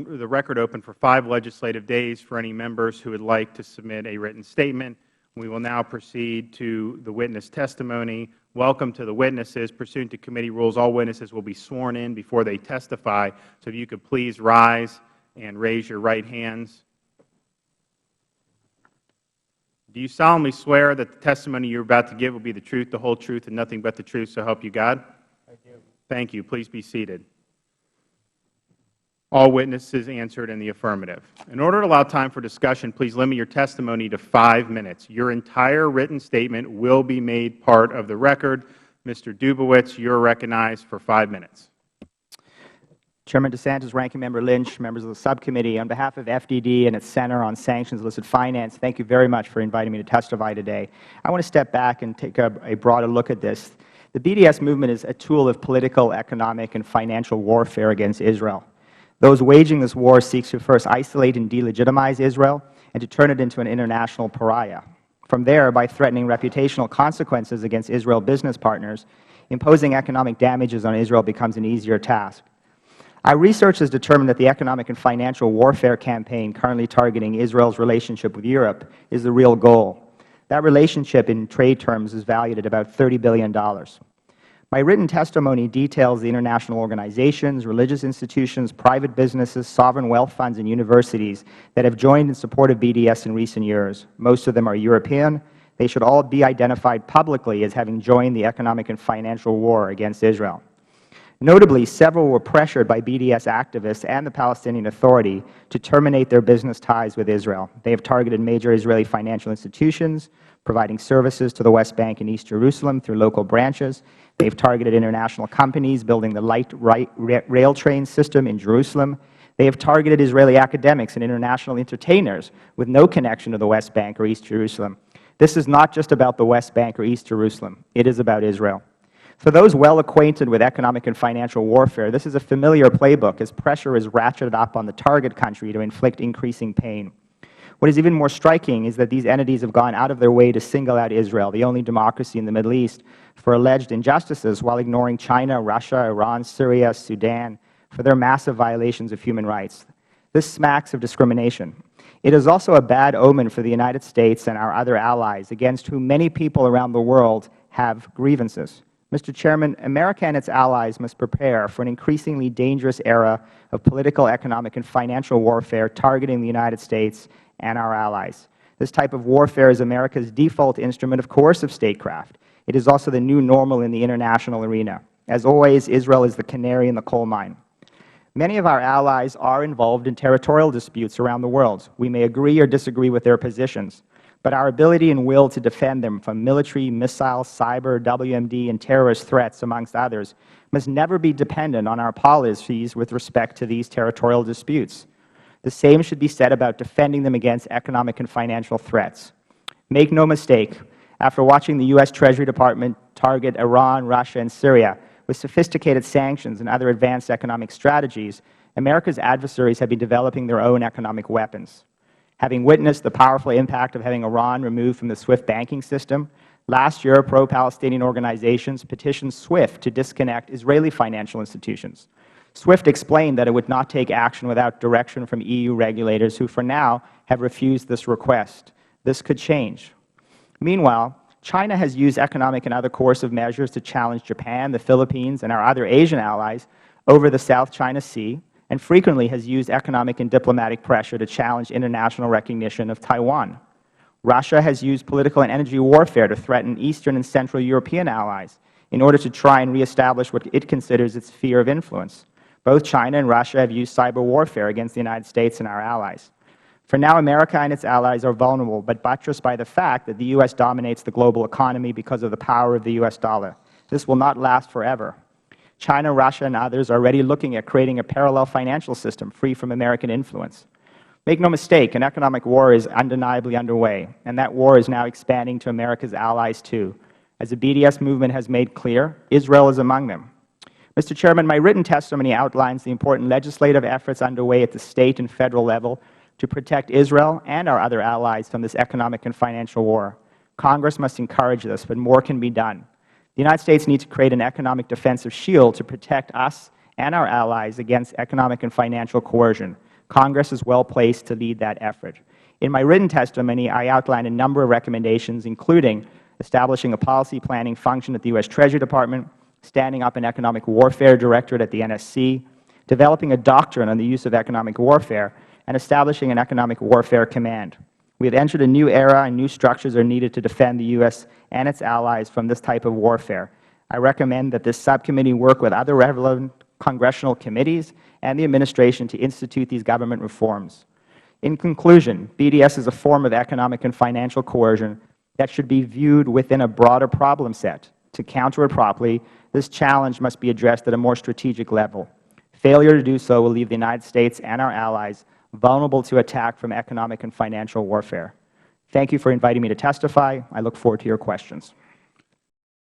the record open for 5 legislative days for any members who would like to submit a written statement. We will now proceed to the witness testimony. Welcome to the witnesses. Pursuant to committee rules, all witnesses will be sworn in before they testify. So if you could please rise and raise your right hands. Do you solemnly swear that the testimony you are about to give will be the truth, the whole truth, and nothing but the truth, so help you God? I do. Thank you. Please be seated. All witnesses answered in the affirmative. In order to allow time for discussion, please limit your testimony to 5 minutes. Your entire written statement will be made part of the record. Mr. Dubowitz, you are recognized for 5 minutes. Chairman DeSantis, Ranking Member Lynch, members of the subcommittee, on behalf of FDD and its Center on Sanctions Illicit Finance, thank you very much for inviting me to testify today. I want to step back and take a broader look at this. The BDS movement is a tool of political, economic, and financial warfare against Israel. Those waging this war seek to first isolate and delegitimize Israel and to turn it into an international pariah. From there, by threatening reputational consequences against Israel business partners, imposing economic damages on Israel becomes an easier task. Our research has determined that the economic and financial warfare campaign currently targeting Israel's relationship with Europe is the real goal. That relationship in trade terms is valued at about $30 billion. My written testimony details the international organizations, religious institutions, private businesses, sovereign wealth funds, and universities that have joined in support of BDS in recent years. Most of them are European. They should all be identified publicly as having joined the economic and financial war against Israel. Notably, several were pressured by BDS activists and the Palestinian Authority to terminate their business ties with Israel. They have targeted major Israeli financial institutions, providing services to the West Bank and East Jerusalem through local branches. They have targeted international companies building the light rail train system in Jerusalem. They have targeted Israeli academics and international entertainers with no connection to the West Bank or East Jerusalem. This is not just about the West Bank or East Jerusalem. It is about Israel. For those well acquainted with economic and financial warfare, this is a familiar playbook as pressure is ratcheted up on the target country to inflict increasing pain. What is even more striking is that these entities have gone out of their way to single out Israel, the only democracy in the Middle East, for alleged injustices while ignoring China, Russia, Iran, Syria, Sudan for their massive violations of human rights. This smacks of discrimination. It is also a bad omen for the United States and our other allies, against whom many people around the world have grievances. Mr. Chairman, America and its allies must prepare for an increasingly dangerous era of political, economic, and financial warfare targeting the United States and our allies. This type of warfare is America's default instrument of coercive statecraft. It is also the new normal in the international arena. As always, Israel is the canary in the coal mine. Many of our allies are involved in territorial disputes around the world. We may agree or disagree with their positions, but our ability and will to defend them from military, missile, cyber, WMD, and terrorist threats, amongst others, must never be dependent on our policies with respect to these territorial disputes. The same should be said about defending them against economic and financial threats. Make no mistake, after watching the U.S. Treasury Department target Iran, Russia, and Syria with sophisticated sanctions and other advanced economic strategies, America's adversaries have been developing their own economic weapons. Having witnessed the powerful impact of having Iran removed from the SWIFT banking system, last year pro-Palestinian organizations petitioned SWIFT to disconnect Israeli financial institutions. SWIFT explained that it would not take action without direction from EU regulators who, for now, have refused this request. This could change. Meanwhile, China has used economic and other coercive measures to challenge Japan, the Philippines, and our other Asian allies over the South China Sea, and frequently has used economic and diplomatic pressure to challenge international recognition of Taiwan. Russia has used political and energy warfare to threaten Eastern and Central European allies in order to try and reestablish what it considers its sphere of influence. Both China and Russia have used cyber warfare against the United States and our allies. For now, America and its allies are vulnerable, but buttressed by the fact that the U.S. dominates the global economy because of the power of the U.S. dollar. This will not last forever. China, Russia, and others are already looking at creating a parallel financial system free from American influence. Make no mistake, an economic war is undeniably underway, and that war is now expanding to America's allies too. As the BDS movement has made clear, Israel is among them. Mr. Chairman, my written testimony outlines the important legislative efforts underway at the state and federal level to protect Israel and our other allies from this economic and financial war. Congress must encourage this, but more can be done. The United States needs to create an economic defensive shield to protect us and our allies against economic and financial coercion. Congress is well placed to lead that effort. In my written testimony, I outlined a number of recommendations, including establishing a policy planning function at the U.S. Treasury Department, standing up an economic warfare directorate at the NSC, developing a doctrine on the use of economic warfare, and establishing an economic warfare command. We have entered a new era, and new structures are needed to defend the U.S. and its allies from this type of warfare. I recommend that this subcommittee work with other relevant congressional committees and the administration to institute these government reforms. In conclusion, BDS is a form of economic and financial coercion that should be viewed within a broader problem set. To counter it properly, this challenge must be addressed at a more strategic level. Failure to do so will leave the United States and our allies vulnerable to attack from economic and financial warfare. Thank you for inviting me to testify. I look forward to your questions.